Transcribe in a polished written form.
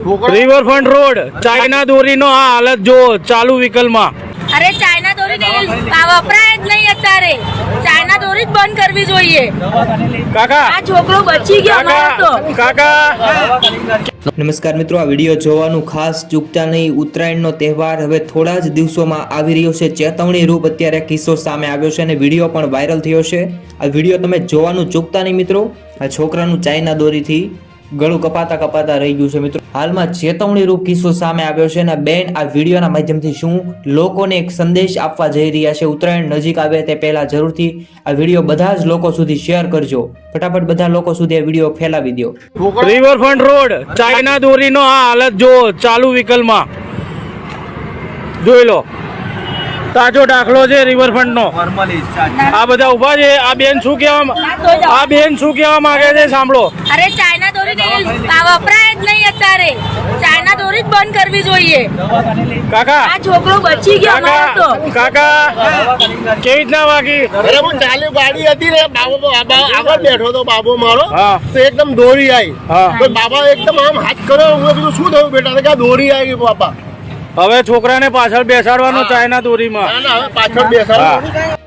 Riverfront road China દોરીનો આ હાલત જો ચાલુ વિકલમાં. અરે ચાઇના દોરી વપરાય જ નહીં અત્યારે. ચાઇના દોરી જ બંધ કરવી જોઈએ. કાકા આ છોકરો બચી ગયો અમારો તો. કાકા નમસ્કાર મિત્રો, આ વિડીયો જોવાનું ખાસ ચૂકતા નહીં. ઉત્તરાયણનો તહેવાર હવે થોડા જ દિવસોમાં આવી રહ્યો છે. ચેતવણી રૂપ અત્યારે કિસ્સો સામે આવ્યો છે અને વિડીયો પણ વાયરલ થયો છે. આ વિડીયો તમે જોવાનું ચૂકતા નહીં મિત્રો. આ છોકરાનું ચાઇના દોરીથી ગળું કપાતા રહી ગયું છે મિત્રો. હાલમાં ચેતવણી રૂપ કિસ્સો સામે આવ્યો છે અને બેન આ વિડીયોના માધ્યમથી શું લોકોને એક સંદેશ આપવા જઈ રહ્યા છે. ઉત્તરાયણ નજીક આવે તે પહેલા જરૂરથી આ વિડીયો બધા જ લોકો સુધી શેર કરજો. ફટાફટ બધા લોકો સુધી આ વિડીયો ફેલાવી દો. રિવરફ્રન્ટ રોડ ચાઇના દોરીનો આ હાલત જો ચાલુ વિકલમાં જોઈ લો. તાજો દાખલો છે રિવરફ્રન્ટ નો. આ બધા ઉભા છે. આ બેન શું કહેવા માંગે છે સાંભળો. અરે ચાઇના દોરી વપરાય જ નહીં અત્યારે. ચાઇના દોરી જ બંધ કરવી જોઈએ. કાકા આ છોકરો બચી ગયો અમારો તો. કાકા કેવી રીતના વાગી? અરે હું ચાલી ગાડી હતી ને, બાબો આગળ બેઠો તો બાબો મારો, હા. તો એકદમ દોરી આવી. હા. તો બાબા એકદમ આમ હાથ કર્યો. હું કીધું શું થયું બેટા? તો કે આ દોરી આવી બાપા. હવે છોકરાને પાછળ બેસાડવાનો ચાઇના દોરીમાં. ના ના, હવે પાછળ બેસાડો.